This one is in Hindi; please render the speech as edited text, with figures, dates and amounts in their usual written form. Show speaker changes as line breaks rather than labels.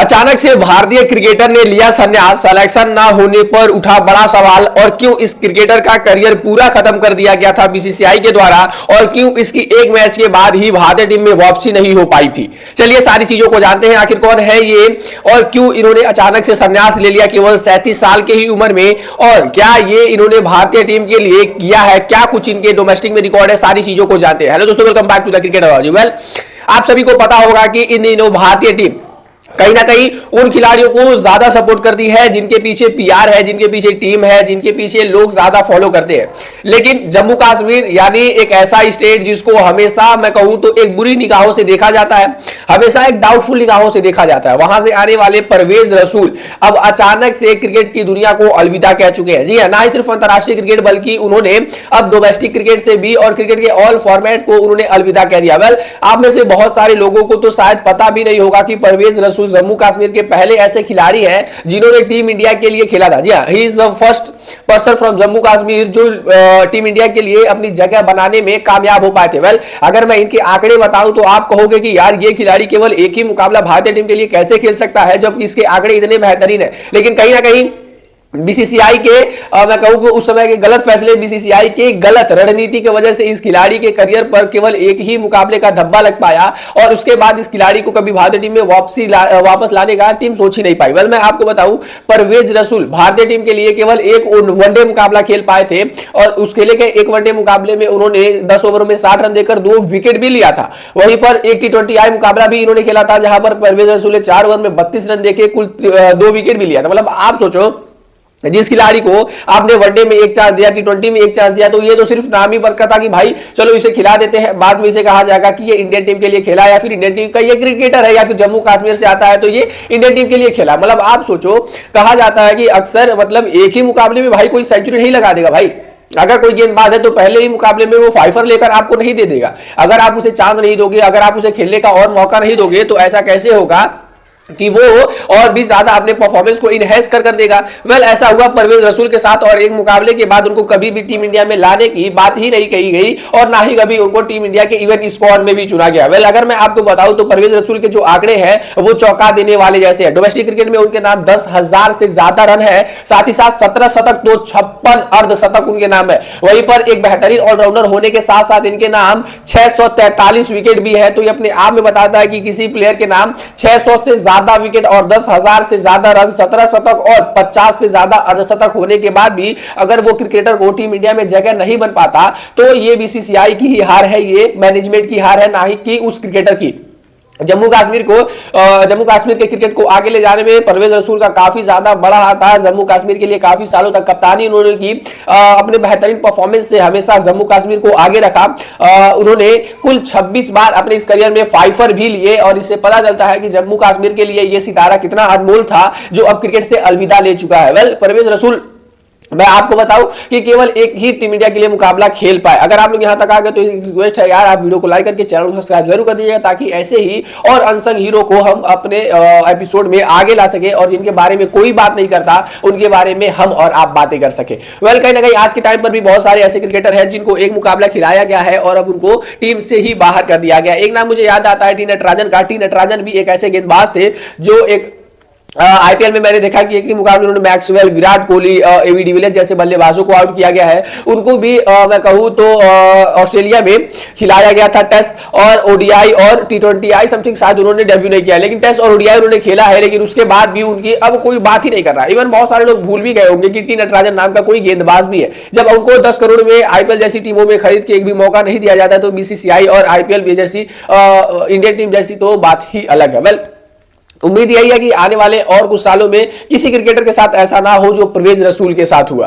अचानक से भारतीय क्रिकेटर ने लिया संन्यास, सिलेक्शन ना होने पर उठा बड़ा सवाल। और क्यों इस क्रिकेटर का करियर पूरा खत्म कर दिया गया था बीसीसीआई के द्वारा, और क्यों इसकी एक मैच के बाद ही भारतीय टीम में वापसी नहीं हो पाई थी। चलिए सारी चीजों को जानते हैं, आखिर कौन है ये और क्यों इन्होंने अचानक से संन्यास ले लिया केवल 37 साल के ही उम्र में, और क्या ये इन्होंने भारतीय टीम के लिए किया है, क्या कुछ इनके डोमेस्टिक में रिकॉर्ड है, सारी चीजों को जानते हैं। हेलो दोस्तों, welcome back to the cricket award. Well, आप सभी को पता होगा कि इन दिनों भारतीय टीम कहीं ना कहीं उन खिलाड़ियों को ज्यादा सपोर्ट करती है जिनके पीछे पीआर है, जिनके पीछे टीम है, जिनके पीछे लोग ज्यादा फॉलो करते हैं। लेकिन जम्मू कश्मीर यानी एक ऐसा स्टेट जिसको हमेशा मैं कहूं तो एक बुरी निगाहों से देखा जाता है, हमेशा एक डाउटफुल निगाहों से देखा जाता है, वहां से आने वाले परवेज रसूल अब अचानक से क्रिकेट की दुनिया को अलविदा कह चुके हैं। जी हां, ना ही सिर्फ अंतरराष्ट्रीय क्रिकेट बल्कि उन्होंने अब डोमेस्टिक क्रिकेट से भी और क्रिकेट के ऑल फॉर्मेट को उन्होंने अलविदा कह दिया। वेल, आप में से बहुत सारे लोगों को तो शायद पता भी नहीं होगा कि परवेज रसूल जम्मू कश्मीर के पहले ऐसे खिलाड़ी हैं जिन्होंने टीम इंडिया के लिए खेला था। जी हां, he is the first person from Jammu Kashmir जो टीम इंडिया के लिए अपनी जगह बनाने में कामयाब हो पाए थे। वेल, अगर मैं इनके आंकड़े बताऊं तो आप कहोगे कि यार ये खिलाड़ी केवल एक ही मुकाबला भारतीय टीम के लिए कैसे खेल सकता है जब इसके आंकड़े इतने बेहतरीन है। लेकिन कहीं ना कहीं बीसीसीआई के मैं कहूं कि उस समय के गलत फैसले, बीसीसीआई के गलत रणनीति की वजह से इस खिलाड़ी के करियर पर केवल एक ही मुकाबले का धब्बा लग पाया और उसके बाद इस खिलाड़ी को कभी भारतीय टीम में वापस लाने का टीम सोच ही नहीं पाई। वेल, मैं आपको बताऊं, परवेज रसूल भारतीय टीम के लिए केवल एक वनडे मुकाबला खेल पाए थे और उस खेले के एक वनडे मुकाबले में उन्होंने 10 ओवरों में 60 रन देकर 2 विकेट भी लिया था। वहीं पर एक T20I मुकाबला भी इन्होंने खेला था जहां पर परवेज रसूल ने 4 ओवर में 32 रन देके कुल 2 विकेट भी लिया था। मतलब आप सोचो, जिस खिलाड़ी को आपने वनडे में एक चांस दिया, T20 में एक चांस दिया, तो ये तो सिर्फ नाम ही बरका था कि भाई चलो इसे खिला देते हैं, बाद में इसे कहा जाएगा कि ये इंडियन टीम के लिए खेला या फिर इंडियन टीम का ये क्रिकेटर है या फिर जम्मू कश्मीर से आता है तो ये इंडियन टीम के लिए खेला। मतलब आप सोचो, कहा जाता है कि अक्सर मतलब एक ही मुकाबले में भाई कोई सेंचुरी नहीं लगा देगा। भाई अगर कोई गेंदबाज है तो पहले ही मुकाबले में वो फाइफर लेकर आपको नहीं दे देगा। अगर आप उसे चांस नहीं दोगे, अगर आप उसे खेलने का और मौका नहीं दोगे तो ऐसा कैसे होगा कि वो और भी ज्यादा अपने परफॉर्मेंस को इनहेंस कर देगा। वेल, ऐसा हुआ परवेज रसूल के साथ और एक मुकाबले के बाद उनको कभी भी टीम इंडिया में लाने की बात ही नहीं कही गई और ना ही कभी उनको टीम इंडिया के इवेंट स्क्वाड में भी चुना गया। वेल, अगर मैं आपको बताऊं तो परवेज रसूल के जो आंकड़े हैं वो चौंका देने वाले जैसे हैं। डोमेस्टिक क्रिकेट में उनके नाम 10,000 से ज्यादा रन है, साथ ही साथ 17 शतक, 256 अर्धशतक उनके नाम है। वहीं पर एक बेहतरीन ऑलराउंडर होने के साथ साथ इनके नाम 643 विकेट भी है। तो ये अपने आप में बताता है कि किसी प्लेयर के नाम 600 से ज्यादा विकेट और 10,000 से ज्यादा रन, 17 शतक और 50 से ज्यादा अर्धशतक होने के बाद भी अगर वो क्रिकेटर को टीम इंडिया में जगह नहीं बन पाता तो ये बीसीसीआई की ही हार है, ये मैनेजमेंट की हार है, ना ही कि उस क्रिकेटर की। जम्मू कश्मीर के क्रिकेट को आगे ले जाने में परवेज रसूल का काफी ज्यादा बड़ा हाथ था। जम्मू कश्मीर के लिए काफी सालों तक कप्तानी उन्होंने की, अपने बेहतरीन परफॉर्मेंस से हमेशा जम्मू कश्मीर को आगे रखा। उन्होंने कुल 26 बार अपने इस करियर में फाइफर भी लिए और इससे पता चलता है कि जम्मू कश्मीर के लिए यह सितारा कितना अनमोल था जो अब क्रिकेट से अलविदा ले चुका है। वेल, परवेज रसूल मैं आपको बताऊं कि केवल एक ही टीम इंडिया के लिए मुकाबला खेल पाए। अगर आप लोग यहां तक आ गए तो रिक्वेस्ट है यार, आप वीडियो को लाइक करके चैनल को सब्सक्राइब जरूर कर दीजिएगा ताकि ऐसे ही और अनसंग हीरो को हम अपने एपिसोड में आगे ला सके और जिनके बारे में कोई बात नहीं करता उनके बारे में हम और आप बातें कर सके। वेल, कहीं ना कहीं आज के टाइम पर भी बहुत सारे ऐसे क्रिकेटर हैं जिनको एक मुकाबला खिलाया गया है और अब उनको टीम से ही बाहर कर दिया गया। एक नाम मुझे याद आता है टी नटराजन का। टी नटराजन भी एक ऐसे गेंदबाज थे जो एक आईपीएल में मैंने देखा कि एक ही मुकाबले उन्होंने मैक्सवेल, विराट कोहली, एवी डिविलियर्स जैसे बल्लेबाजों को आउट किया गया है। उनको भी मैं कहूं तो ऑस्ट्रेलिया में खिलाया गया था टेस्ट और ओडीआई और T20I समथिंग, शायद उन्होंने डेब्यू नहीं किया, लेकिन टेस्ट और ओडीआई उन्होंने खेला है। लेकिन उसके बाद भी उनकी अब कोई बात ही नहीं कर रहा। इवन बहुत सारे लोग भूल भी गए होंगे कि टी नटराजन नाम का कोई गेंदबाज भी है। जब उनको 10 करोड़ में आईपीएल जैसी टीमों में खरीद के एक भी मौका नहीं दिया जाता तो बीसीसीआई और आईपीएल जैसी इंडियन टीम जैसी तो बात ही अलग है। वेल, उम्मीद यही है कि आने वाले और कुछ सालों में किसी क्रिकेटर के साथ ऐसा ना हो जो परवेज रसूल के साथ हुआ।